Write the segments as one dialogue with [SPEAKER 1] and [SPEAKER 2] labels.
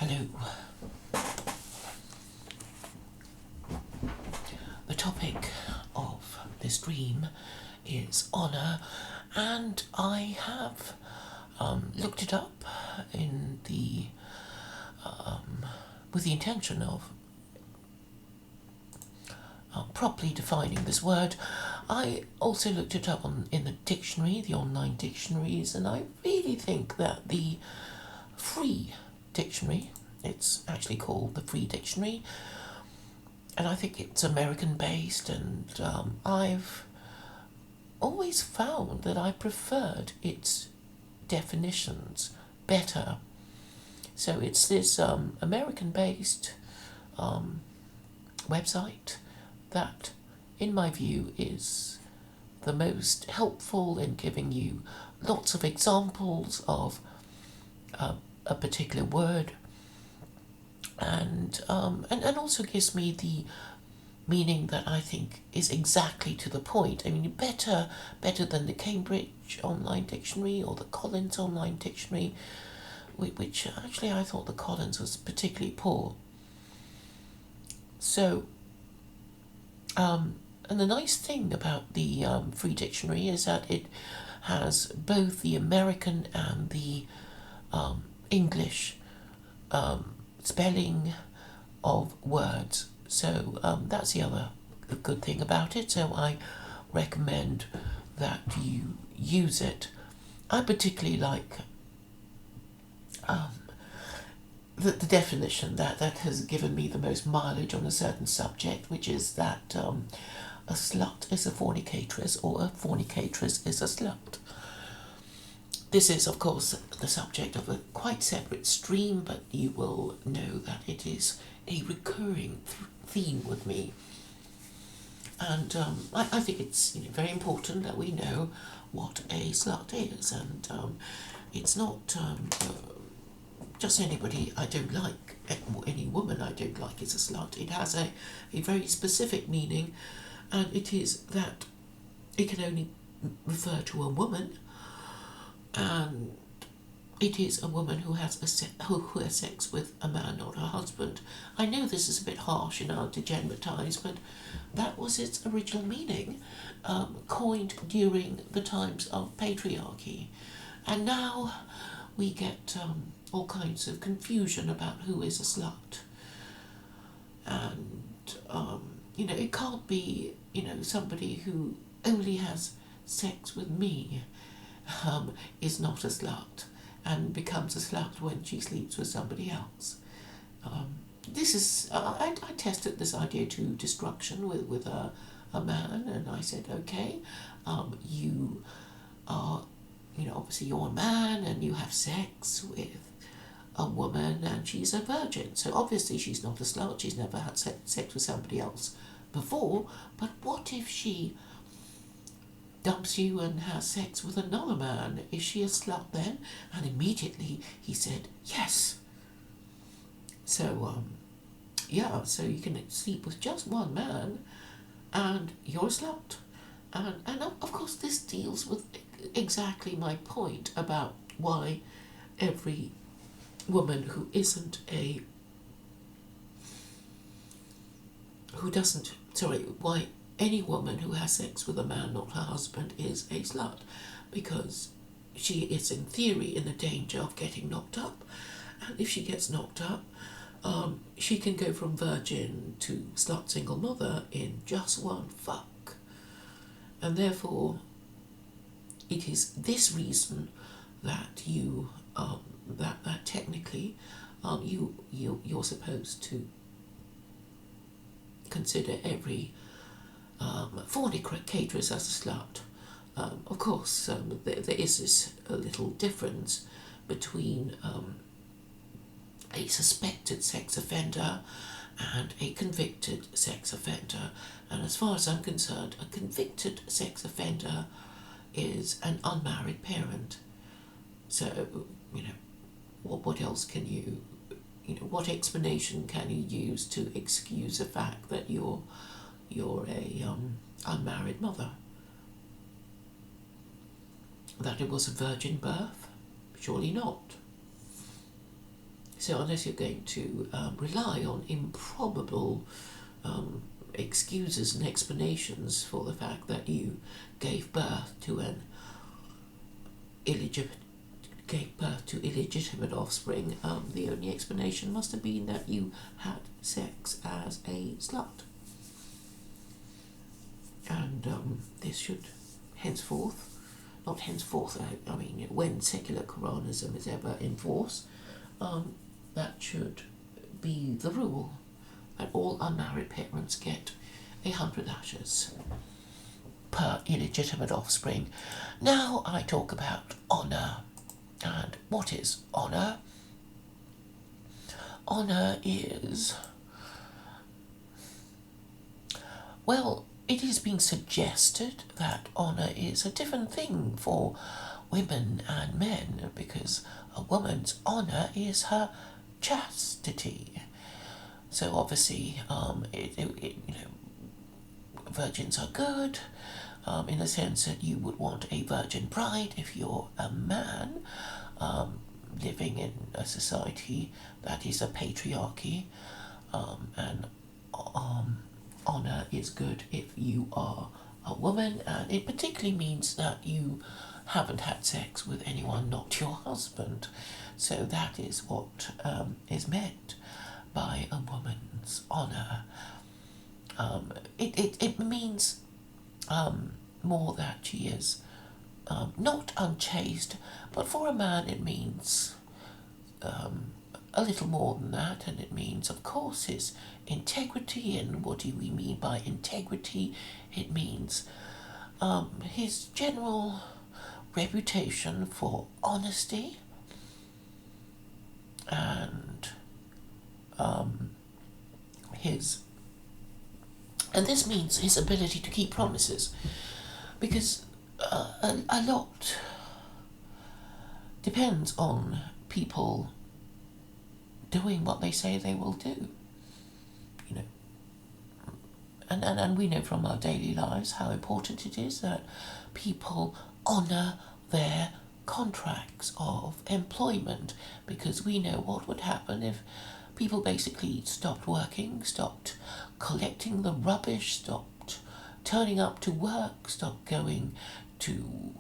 [SPEAKER 1] Hello. The topic of this stream is honour, and I have looked it up in the with the intention of properly defining this word. I also looked it up in the dictionary, the online dictionaries, and I really think that the free dictionary, it's actually called the Free Dictionary, and I think it's American based, and I've always found that I preferred its definitions better. So it's this American based website that, in my view, is the most helpful in giving you lots of examples of a particular word, and also gives me the meaning that I think is exactly to the point. I mean, better than the Cambridge Online Dictionary or the Collins Online Dictionary, which actually I thought the Collins was particularly poor. So, and the nice thing about the Free Dictionary is that it has both the American and the English spelling of words. So that's the other good thing about it. So I recommend that you use it. I particularly like the definition that has given me the most mileage on a certain subject, which is that a slut is a fornicatress, or a fornicatress is a slut. This is, of course, the subject of a quite separate stream, but you will know that it is a recurring theme with me. And I think it's very important that we know what a slut is, and it's not just anybody I don't like, or any woman I don't like is a slut. It has a very specific meaning, and it is that it can only refer to a woman, and it is a woman who has sex with a man, not her husband. I know this is a bit harsh and I'll degeneratise, but that was its original meaning, coined during the times of patriarchy. And now we get all kinds of confusion about who is a slut. And, it can't be, somebody who only has sex with me is not a slut and becomes a slut when she sleeps with somebody else. This is I tested this idea to destruction with a man, and I said, okay, you are, obviously you're a man and you have sex with a woman and she's a virgin, so obviously she's not a slut, she's never had sex with somebody else before. But what if she dumps you and has sex with another man? Is she a slut then? And immediately he said, yes. So, so you can sleep with just one man and you're a slut. And of course this deals with exactly my point about why every woman why any woman who has sex with a man, not her husband, is a slut, because she is in theory in the danger of getting knocked up, and if she gets knocked up, she can go from virgin to slut single mother in just one fuck. And therefore it is this reason that you that technically you're supposed to consider every fornicatress as a slut. Of course, there is this little difference between a suspected sex offender and a convicted sex offender. And as far as I'm concerned, a convicted sex offender is an unmarried parent. So, what else can you, what explanation can you use to excuse the fact that you're a unmarried mother? That it was a virgin birth? Surely not. So unless you're going to rely on improbable excuses and explanations for the fact that you gave birth to an illegitimate offspring, the only explanation must have been that you had sex as a slut. And this should not henceforth, I mean, when secular Quranism is ever in force, that should be the rule, that all unmarried parents get 100 lashes per illegitimate offspring. Now I talk about honour. And what is honour? Honour is, well, it is being suggested that honour is a different thing for women and men, because a woman's honour is her chastity. So obviously, virgins are good, in the sense that you would want a virgin bride if you're a man living in a society that is a patriarchy, and honour is good if you are a woman, and it particularly means that you haven't had sex with anyone not your husband. So that is what is meant by a woman's honour. It means more that she is not unchaste, but for a man it means a little more than that, and it means, of course, his integrity. And what do we mean by integrity? It means his general reputation for honesty and this means his ability to keep promises, because a lot depends on people doing what they say they will do, and we know from our daily lives how important it is that people honour their contracts of employment, because we know what would happen if people basically stopped working, stopped collecting the rubbish, stopped turning up to work, stopped going to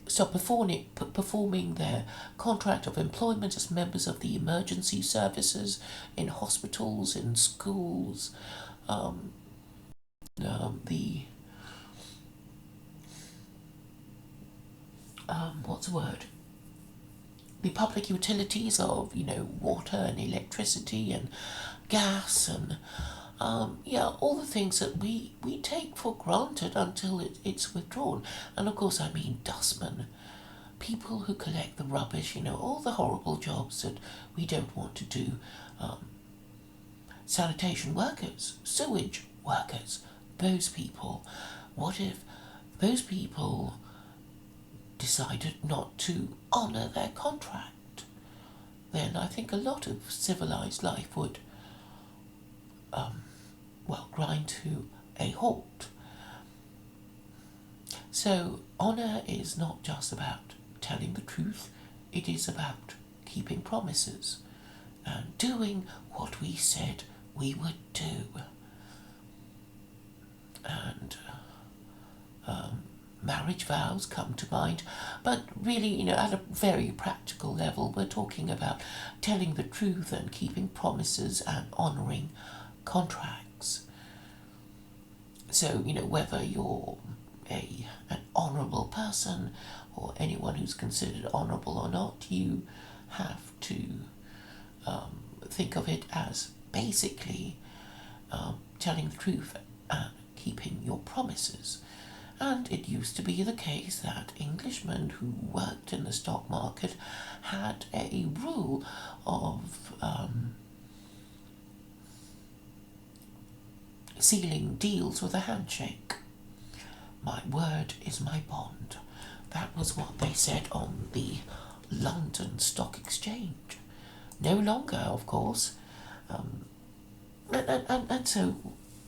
[SPEAKER 1] stop performing their contract of employment as members of the emergency services in hospitals, in schools, the public utilities of, water and electricity and gas and, all the things that we take for granted until it's withdrawn. And of course I mean dustmen, people who collect the rubbish, all the horrible jobs that we don't want to do. Sanitation workers, sewage workers, those people. What if those people decided not to honour their contract? Then I think a lot of civilised life would, grind to a halt. So honour is not just about telling the truth, it is about keeping promises and doing what we said we would do. And marriage vows come to mind, but really, at a very practical level, we're talking about telling the truth and keeping promises and honouring contracts. So, whether you're an honourable person or anyone who's considered honourable or not, you have to think of it as basically telling the truth and keeping your promises. And it used to be the case that Englishmen who worked in the stock market had a rule of sealing deals with a handshake. My word is my bond. That was what they said on the London Stock Exchange. No longer, of course. And so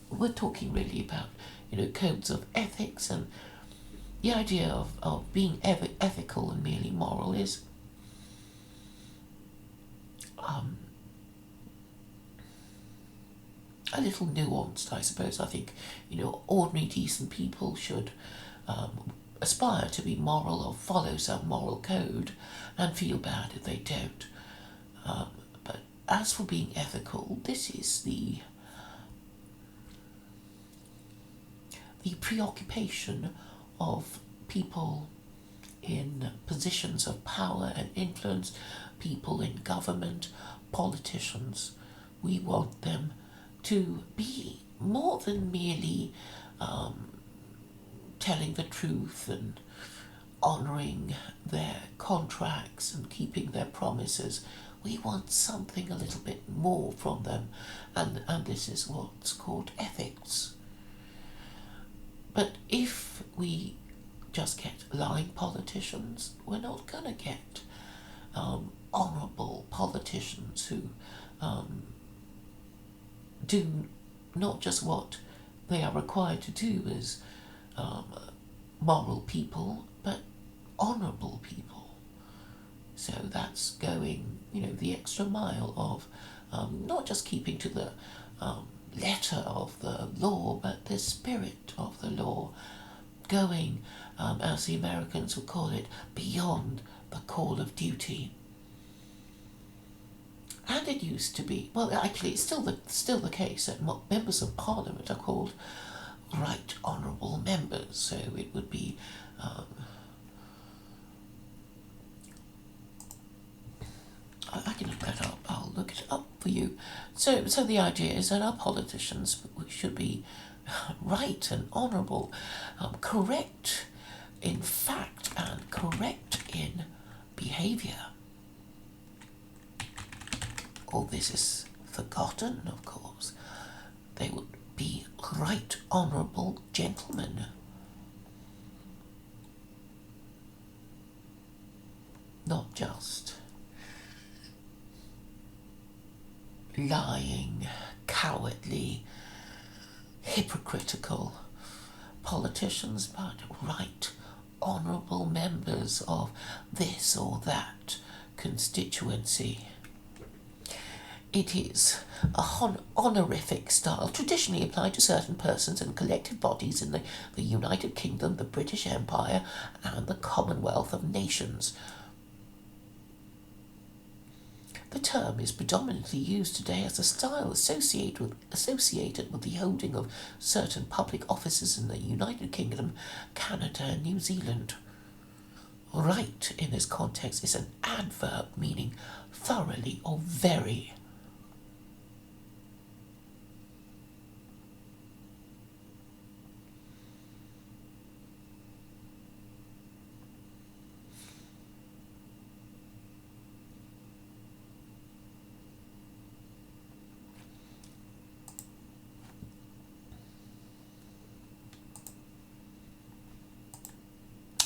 [SPEAKER 1] we're talking really about, codes of ethics, and the idea of being ethical and merely moral is um, a little nuanced, I suppose. I think, ordinary decent people should aspire to be moral or follow some moral code and feel bad if they don't. But as for being ethical, this is the preoccupation of people in positions of power and influence, people in government, politicians. We want them to be more than merely telling the truth and honouring their contracts and keeping their promises. We want something a little bit more from them, and this is what's called ethics. But if we just get lying politicians, we're not going to get honourable politicians who do not just what they are required to do as moral people, but honourable people. So that's going, the extra mile of not just keeping to the letter of the law, but the spirit of the law, going, as the Americans would call it, beyond the call of duty. And it used to be, well, actually, it's still the case that members of Parliament are called Right Honourable Members. So it would be I can look that up. I'll look it up for you. So the idea is that our politicians should be right and honourable, correct in fact and correct in behaviour. All this is forgotten, of course. They would be right honourable gentlemen. Not just lying, cowardly, hypocritical politicians, but right honourable members of this or that constituency. It is a honorific style traditionally applied to certain persons and collective bodies in the United Kingdom, the British Empire, and the Commonwealth of Nations. The term is predominantly used today as a style associated with the holding of certain public offices in the United Kingdom, Canada, and New Zealand. Right in this context is an adverb meaning thoroughly or very.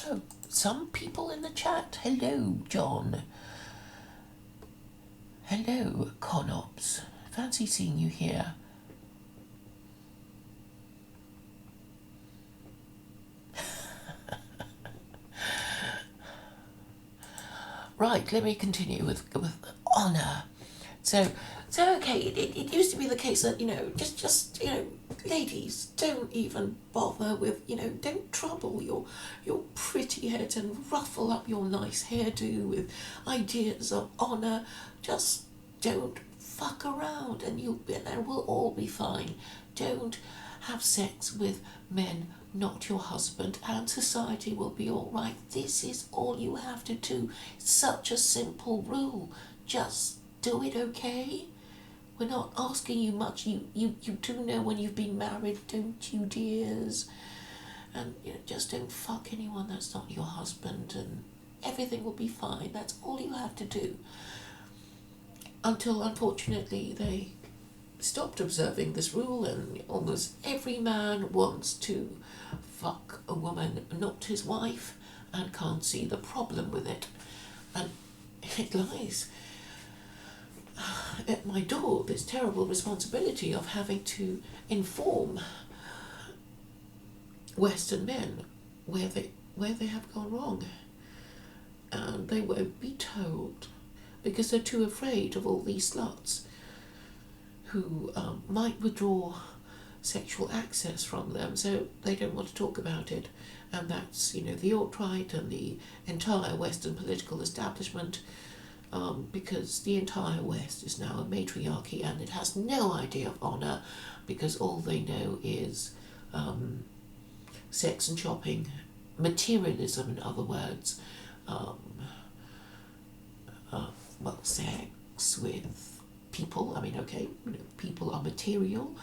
[SPEAKER 1] Oh, some people in the chat. Hello, John. Hello, Conops. Fancy seeing you here. Right, let me continue with honour. So okay, it used to be the case that, just ladies, don't even bother with, don't trouble your pretty head and ruffle up your nice hairdo with ideas of honour. Just don't fuck around and we'll all be fine. Don't have sex with men not your husband, and society will be all right. This is all you have to do. Such a simple rule. Just do it, okay? We're not asking you much. You do know when you've been married, don't you, dears? And just don't fuck anyone that's not your husband, and everything will be fine. That's all you have to do. Until, unfortunately, they stopped observing this rule, and almost every man wants to fuck a woman not his wife and can't see the problem with it. And it lies at my door, this terrible responsibility of having to inform Western men where they have gone wrong. And they won't be told. because they're too afraid of all these sluts who might withdraw sexual access from them, so they don't want to talk about it. And that's, the alt-right and the entire Western political establishment, because the entire West is now a matriarchy and it has no idea of honour, because all they know is sex and shopping, materialism, in other words. Sex with people. I mean, okay, people are material.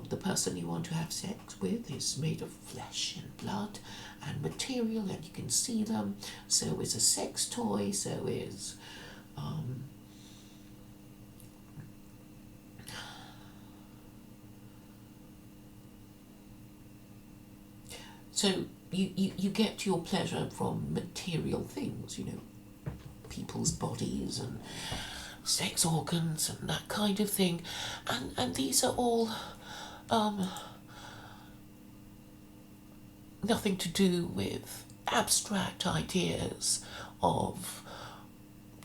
[SPEAKER 1] The person you want to have sex with is made of flesh and blood and material, and you can see them. So is a sex toy. So is so you get your pleasure from material things, people's bodies and sex organs and that kind of thing, and these are all nothing to do with abstract ideas of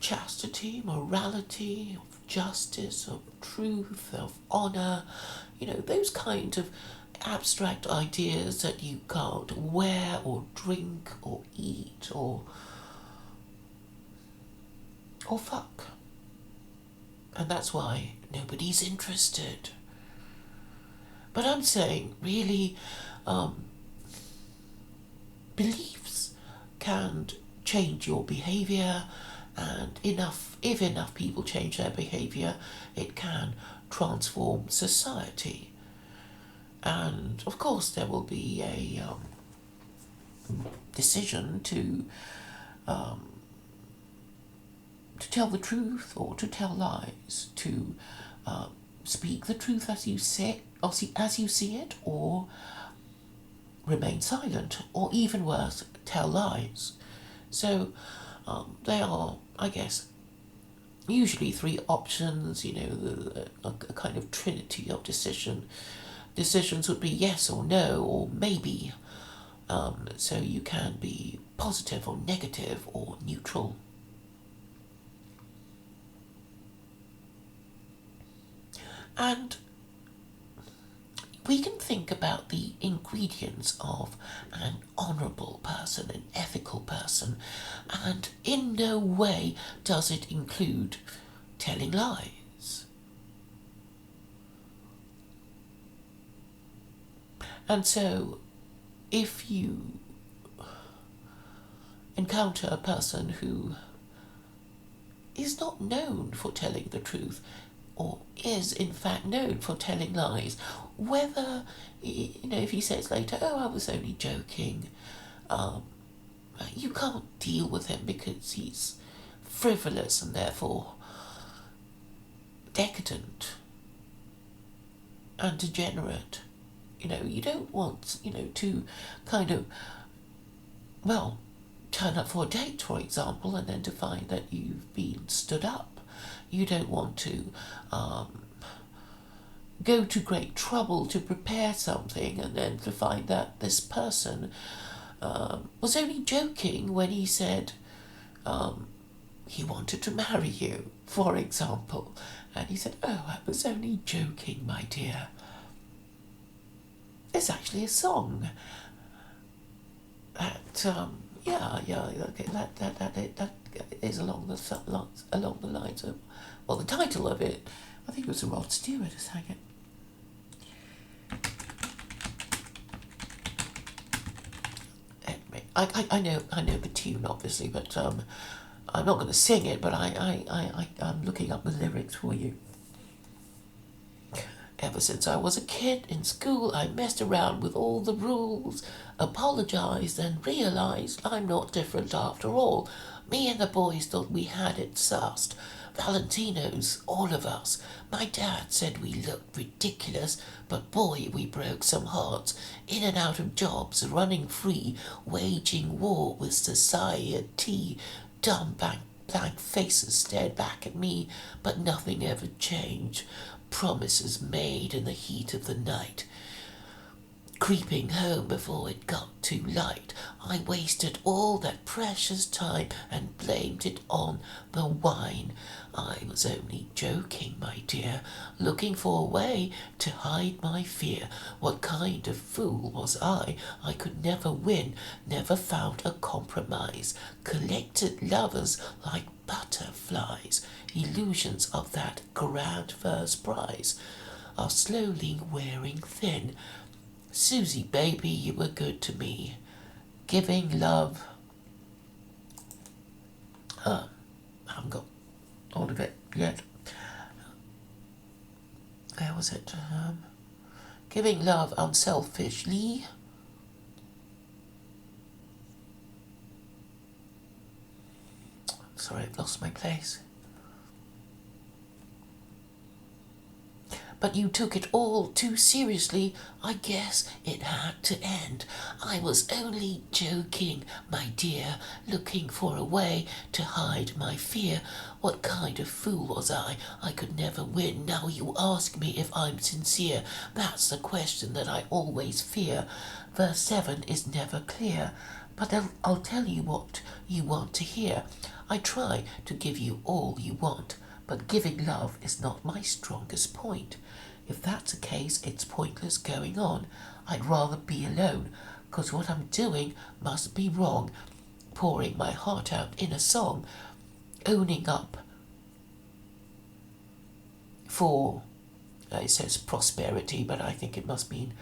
[SPEAKER 1] chastity, morality, of justice, of truth, of honour, those kind of abstract ideas that you can't wear or drink or eat or fuck. And that's why nobody's interested. But I'm saying, really, beliefs can change your behaviour, and if enough people change their behaviour, it can transform society. And of course there will be a decision to tell the truth or to tell lies, to speak the truth as you see it, or remain silent, or even worse, tell lies. So there are, I guess, usually three options, a kind of trinity of decisions would be yes or no or maybe. So you can be positive or negative or neutral. And we can think about the ingredients of an honourable person, an ethical person, and in no way does it include telling lies. And so, if you encounter a person who is not known for telling the truth, or is in fact known for telling lies, whether, if he says later, oh, I was only joking, you can't deal with him because he's frivolous and therefore decadent and degenerate. You don't want, to kind of, turn up for a date, for example, and then to find that you've been stood up. You don't want to go to great trouble to prepare something and then to find that this person was only joking when he said he wanted to marry you, for example. And he said, oh, I was only joking, my dear. There's actually a song that, okay, that is along the lines of, the title of it, I think it was Rod Stewart who sang it. Anyway, I know the tune, obviously, but I'm not going to sing it, but I'm looking up the lyrics for you. Ever since I was a kid in school, I messed around with all the rules, apologised and realised I'm not different after all. Me and the boys thought we had it sussed. Valentinos, all of us. My dad said we looked ridiculous, but boy, we broke some hearts. In and out of jobs, running free, waging war with society. Dumb blank faces stared back at me, but nothing ever changed. Promises made in the heat of the night. Creeping home before it got too light, I wasted all that precious time and blamed it on the wine. I was only joking, my dear, looking for a way to hide my fear. What kind of fool was I? I could never win, never found a compromise. Collected lovers like butterflies, illusions of that grand first prize are slowly wearing thin. Susie, baby, you were good to me. Giving love. I haven't got all of it yet. Where was it? Giving love unselfishly. Sorry, I've lost my place. But you took it all too seriously. I guess it had to end. I was only joking, my dear, looking for a way to hide my fear. What kind of fool was I? I could never win. Now you ask me if I'm sincere. That's the question that I always fear. Verse 7 is never clear. But I'll tell you what you want to hear. I try to give you all you want, but giving love is not my strongest point. If that's the case, it's pointless going on. I'd rather be alone, 'cause what I'm doing must be wrong. Pouring my heart out in a song, owning up for, it says prosperity, but I think it must mean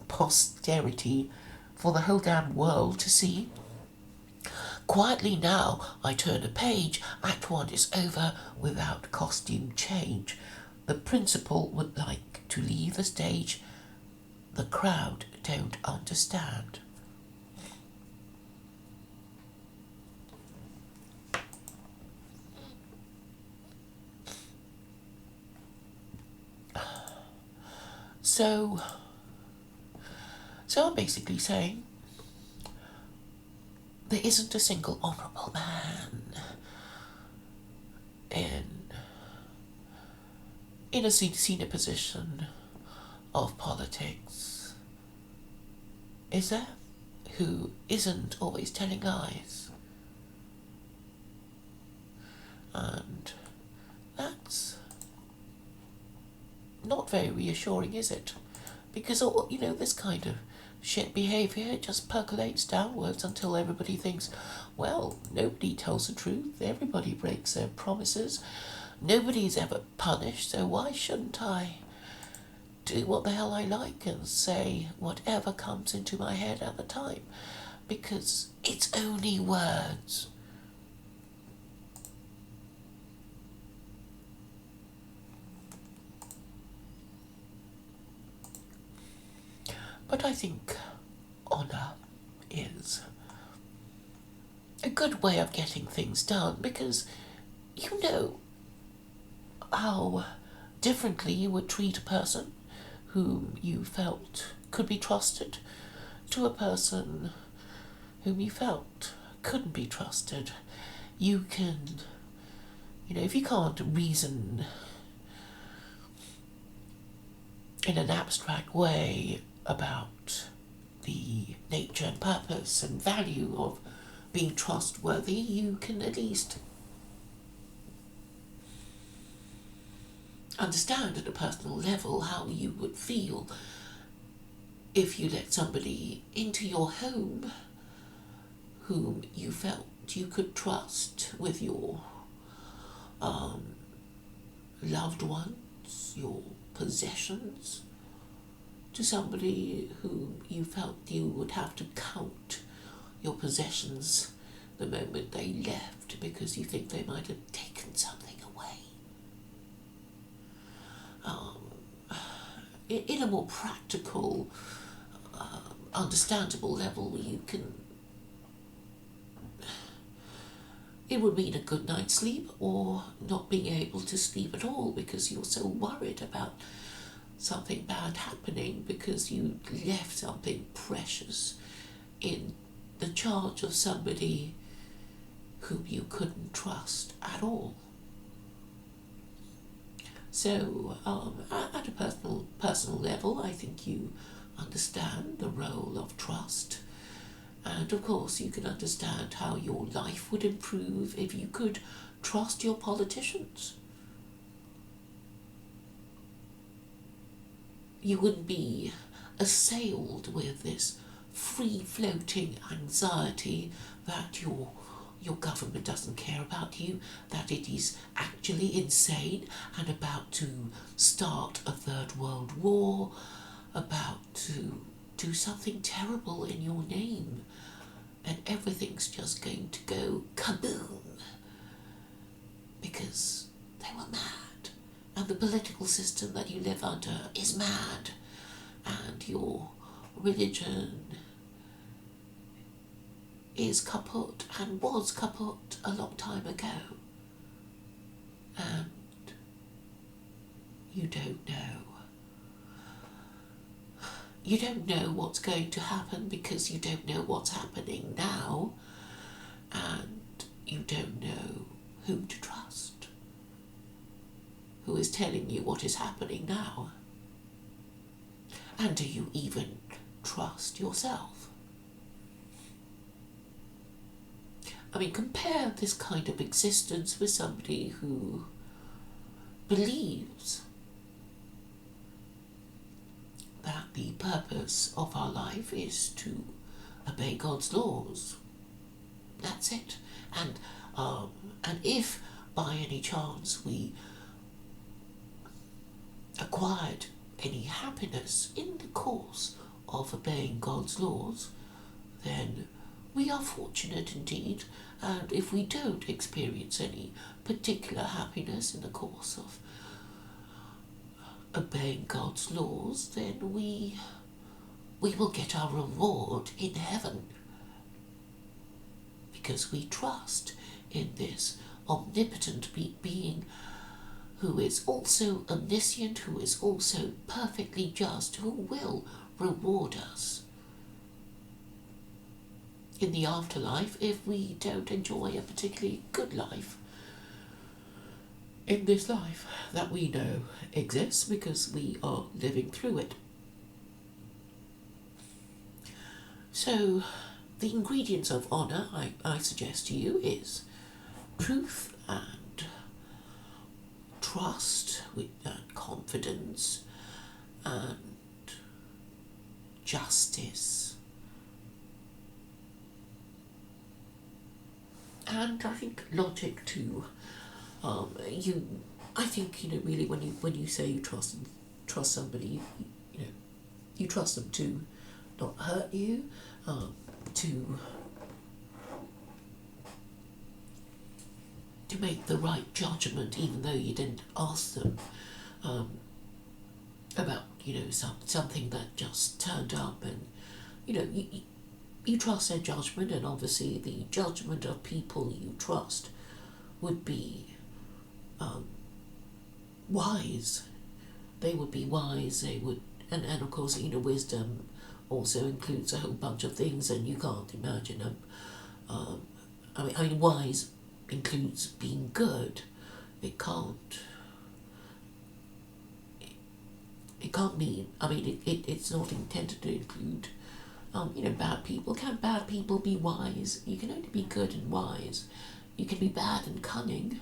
[SPEAKER 1] posterity, for the whole damn world to see. Quietly now, I turn a page. Act 1 is over without costume change. The principal would like to leave the stage. The crowd don't understand. So I'm basically saying there isn't a single honourable man in a senior position of politics, is there, who isn't always telling lies. And that's not very reassuring, is it? Because, this kind of shit behaviour just percolates downwards until everybody thinks, well, nobody tells the truth, everybody breaks their promises, nobody's ever punished, so why shouldn't I do what the hell I like and say whatever comes into my head at the time? Because it's only words. But I think honour is a good way of getting things done, because you know how differently you would treat a person whom you felt could be trusted to a person whom you felt couldn't be trusted. You can, if you can't reason in an abstract way about the nature and purpose and value of being trustworthy, you can at least understand at a personal level how you would feel if you let somebody into your home whom you felt you could trust with your loved ones, your possessions, to somebody whom you felt you would have to count your possessions the moment they left because you think they might have taken something away. In a more practical, understandable level, it would mean a good night's sleep or not being able to sleep at all because you're so worried about something bad happening because you left something precious in the charge of somebody whom you couldn't trust at all. So, at a personal level, I think you understand the role of trust. And of course, you can understand how your life would improve if you could trust your politicians. You wouldn't be assailed with this free-floating anxiety that your government doesn't care about you, that it is actually insane and about to start a third world war, about to do something terrible in your name, and everything's just going to go kaboom because they were mad, and the political system that you live under is mad, and your religion is kaput and was kaput a long time ago, and you don't know. You don't know what's going to happen because you don't know what's happening now, and you don't know whom to trust, who is telling you what is happening now. And do you even trust yourself? I mean, compare this kind of existence with somebody who believes that the purpose of our life is to obey God's laws. That's it. And if by any chance we acquired any happiness in the course of obeying God's laws, then we are fortunate indeed. And if we don't experience any particular happiness in the course of obeying God's laws, then we will get our reward in heaven, because we trust in this omnipotent being who is also omniscient, who is also perfectly just, who will reward us in the afterlife if we don't enjoy a particularly good life in this life that we know exists because we are living through it. So the ingredients of honour I suggest to you is truth and trust and confidence and justice. And I think logic too. I think really when you say you trust somebody, you trust them to not hurt you, to make the right judgment, even though you didn't ask them about something that just turned up, and you trust their judgment, and obviously the judgment of people you trust would be wise. They would be wise. They would, and of course, wisdom also includes a whole bunch of things, and you can't imagine them. I mean, wise includes being good. It can't mean. I mean, it's not intended to include. Bad people. Can bad people be wise? You can only be good and wise. You can be bad and cunning.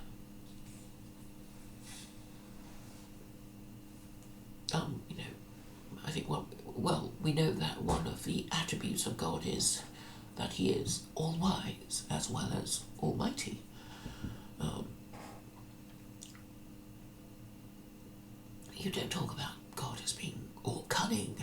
[SPEAKER 1] I think we know that one of the attributes of God is that He is all-wise as well as almighty. You don't talk about God as being all cunning.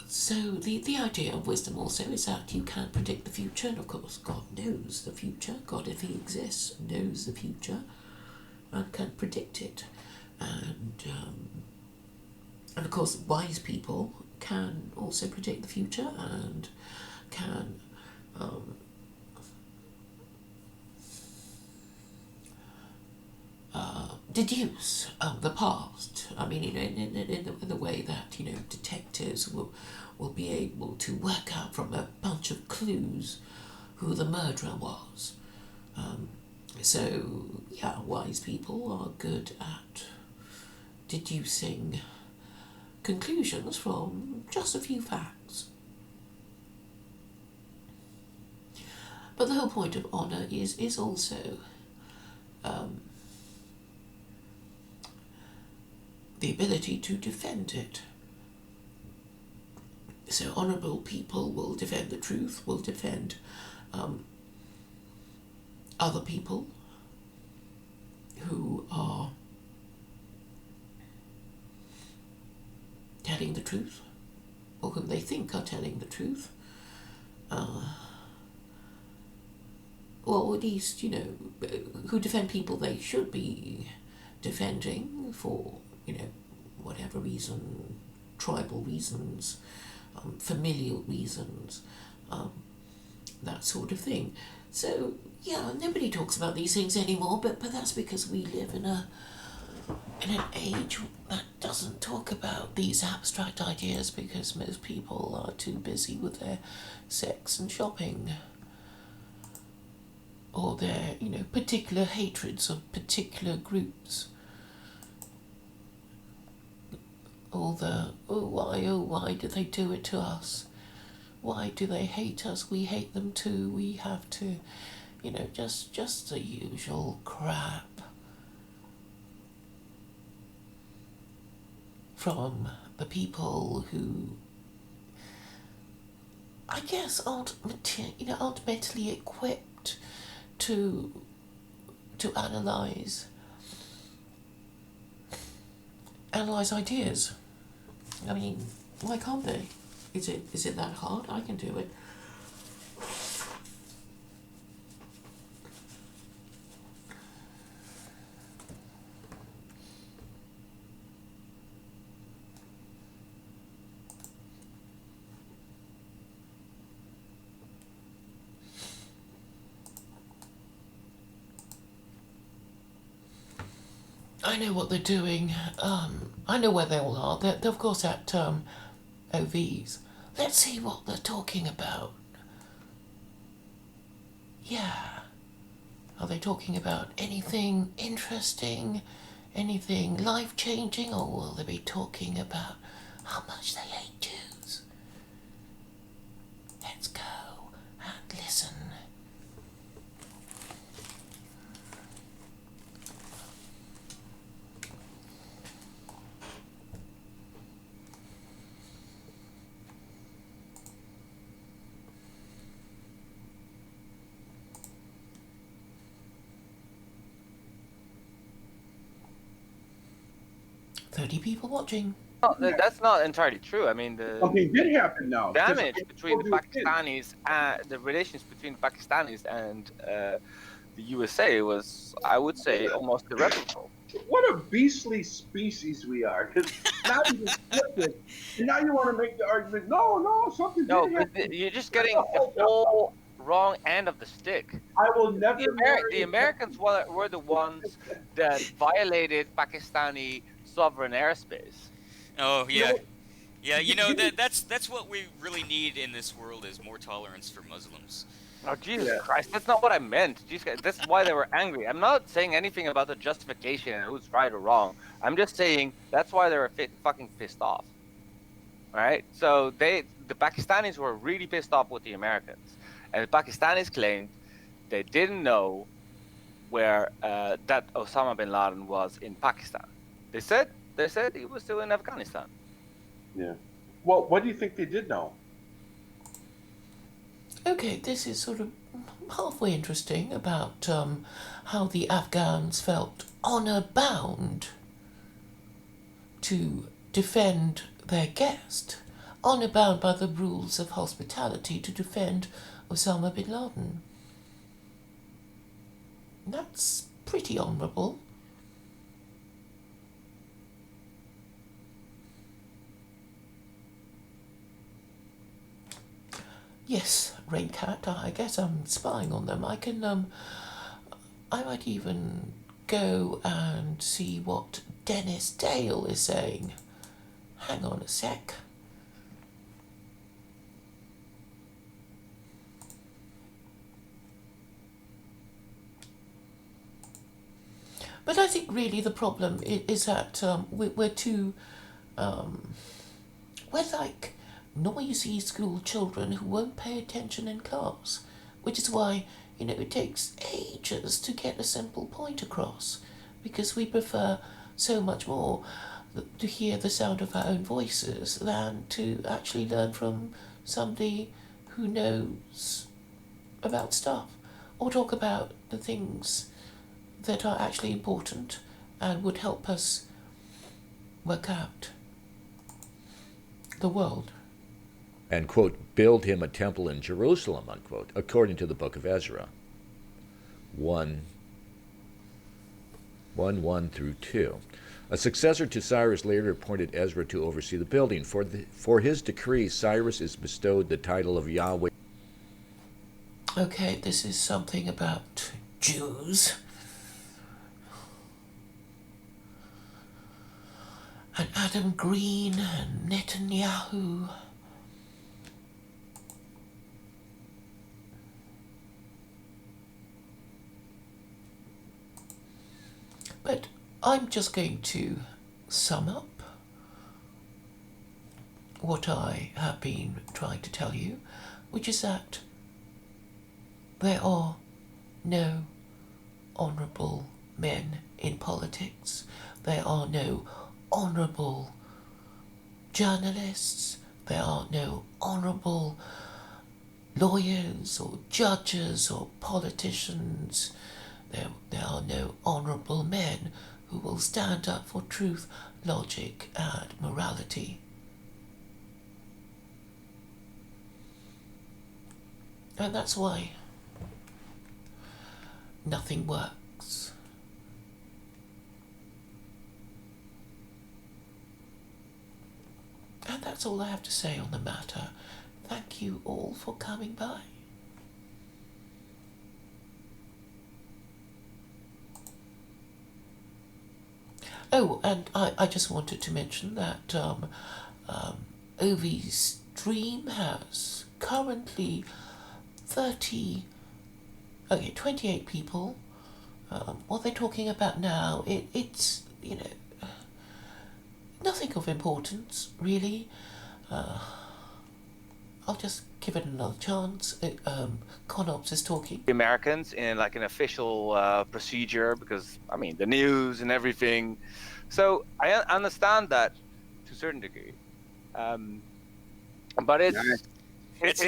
[SPEAKER 1] So the idea of wisdom also is that you can predict the future, and of course God knows the future. God, if He exists, knows the future and can predict it. And of course wise people can also predict the future and can deduce the past. I mean, in the way that detectives will be able to work out from a bunch of clues who the murderer was. So yeah, wise people are good at deducing conclusions from just a few facts. But the whole point of honour is also the ability to defend it. So honourable people will defend the truth, will defend other people who are telling the truth, or whom they think are telling the truth. Or at least, who defend people they should be defending for, whatever reason, tribal reasons, familial reasons, that sort of thing. So, yeah, nobody talks about these things anymore, but that's because we live in an age that doesn't talk about these abstract ideas because most people are too busy with their sex and shopping, or their, particular hatreds of particular groups. All the, oh why do they do it to us? Why do they hate us? We hate them too. We have to, just the usual crap from the people who, I guess, aren't mentally equipped to analyze ideas. I mean, why can't they? Is it that hard? I can do it. I know what they're doing. I know where they all are. They're of course at OVs. Let's see what they're talking about. Yeah. Are they talking about anything interesting? Anything life-changing? Or will they be talking about how much they hate Jews? Let's go and listen. People watching.
[SPEAKER 2] No, that's not entirely true. I mean,
[SPEAKER 3] something did happen now.
[SPEAKER 2] Damage between the Pakistanis, the relations between the Pakistanis and the USA was, I would say, almost irreparable.
[SPEAKER 3] What a beastly species we are! Because now you just flip it, and now you want to make the argument. No, something did happen.
[SPEAKER 2] You're just getting the whole wrong end of the stick.
[SPEAKER 3] I will never.
[SPEAKER 2] The Americans were the ones that violated Pakistani sovereign airspace.
[SPEAKER 4] Oh yeah, that's what we really need in this world is more tolerance for Muslims.
[SPEAKER 2] Oh Jesus Christ, that's not what I meant. That's why they were angry. I'm not saying anything about the justification and who's right or wrong. I'm just saying that's why they were fucking pissed off. All right, so the Pakistanis were really pissed off with the Americans, and the Pakistanis claimed they didn't know where that Osama bin Laden was in Pakistan. They said he was still in Afghanistan.
[SPEAKER 3] Yeah. Well, what do you think they did know?
[SPEAKER 1] Okay, this is sort of halfway interesting about how the Afghans felt honour-bound to defend their guest, honour-bound by the rules of hospitality to defend Osama bin Laden. That's pretty honourable. Yes, Raincat, I guess I'm spying on them. I might even go and see what Dennis Dale is saying. Hang on a sec. But I think really the problem is that we're too we're like noisy school children who won't pay attention in class, which is why, it takes ages to get a simple point across, because we prefer so much more to hear the sound of our own voices than to actually learn from somebody who knows about stuff, or talk about the things that are actually important and would help us work out the world.
[SPEAKER 5] And, quote, build him a temple in Jerusalem, unquote, according to the book of Ezra 1:1 through 2. A successor to Cyrus later appointed Ezra to oversee the building. For his decree, Cyrus is bestowed the title of Yahweh.
[SPEAKER 1] Okay, this is something about Jews. And Adam Green and Netanyahu. But I'm just going to sum up what I have been trying to tell you, which is that there are no honourable men in politics. There are no honourable journalists. There are no honourable lawyers or judges or politicians. There are no honourable men who will stand up for truth, logic, and morality. And that's why nothing works. And that's all I have to say on the matter. Thank you all for coming by. Oh, and I just wanted to mention that Ovi's stream has currently 28 people. What they're talking about now, it's, nothing of importance, really. I'll just give it another chance. Conops is talking.
[SPEAKER 2] The Americans in like an official procedure, because the news and everything. So I understand that to a certain degree, but
[SPEAKER 4] That's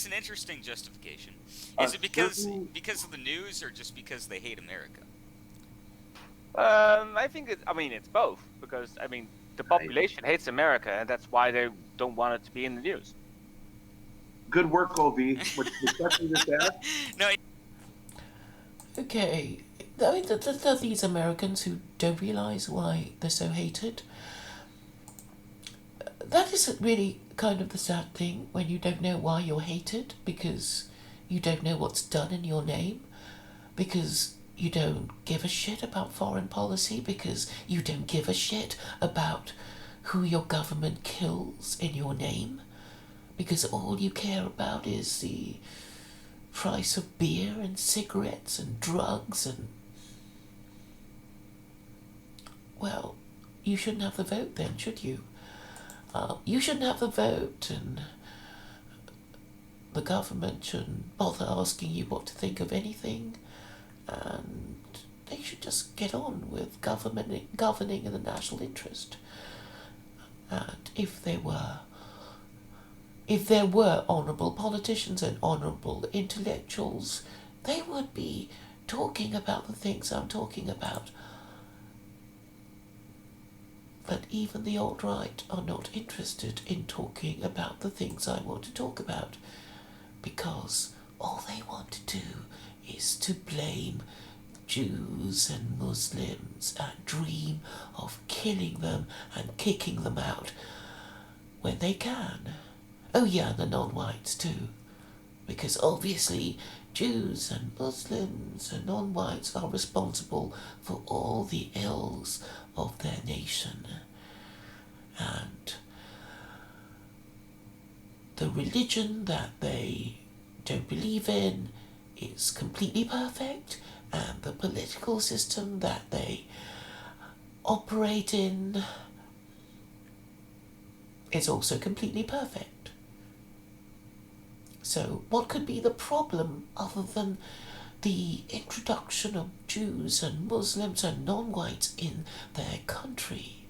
[SPEAKER 4] an interesting justification. Is it because of the news, or just because they hate America?
[SPEAKER 2] I think it's both, because the population hates America, and that's why they don't want it to be in the news.
[SPEAKER 3] Good work, OV. What you just asked?
[SPEAKER 4] No.
[SPEAKER 1] Okay, there are these Americans who don't realise why they're so hated. That is really kind of the sad thing, when you don't know why you're hated, because you don't know what's done in your name, because you don't give a shit about foreign policy, because you don't give a shit about who your government kills in your name, because all you care about is the price of beer and cigarettes and drugs and... Well, you shouldn't have the vote then, should you? You shouldn't have the vote, and the government shouldn't bother asking you what to think of anything, and they should just get on with governing in the national interest. And if there were honourable politicians and honourable intellectuals, they would be talking about the things I'm talking about. But even the alt-right are not interested in talking about the things I want to talk about, because all they want to do is to blame Jews and Muslims and dream of killing them and kicking them out when they can. Oh yeah, and the non-whites too, because obviously Jews and Muslims and non-whites are responsible for all the ills of their nation. And the religion that they don't believe in is completely perfect, and the political system that they operate in is also completely perfect. So what could be the problem other than the introduction of Jews and Muslims and non-whites in their country?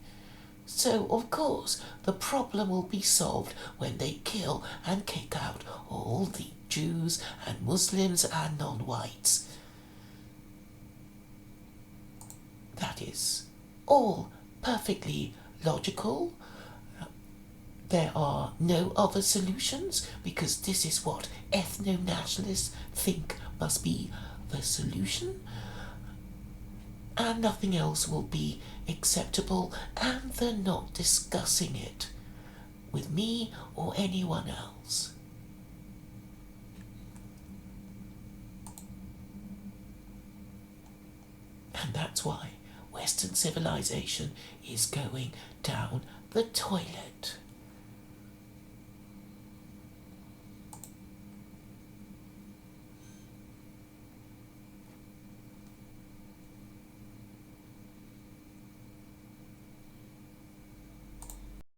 [SPEAKER 1] So, of course, the problem will be solved when they kill and kick out all the Jews and Muslims and non-whites. That is all perfectly logical. There are no other solutions, because this is what ethno-nationalists think must be the solution, and nothing else will be acceptable, and they're not discussing it with me or anyone else. And that's why Western civilization is going down the toilet.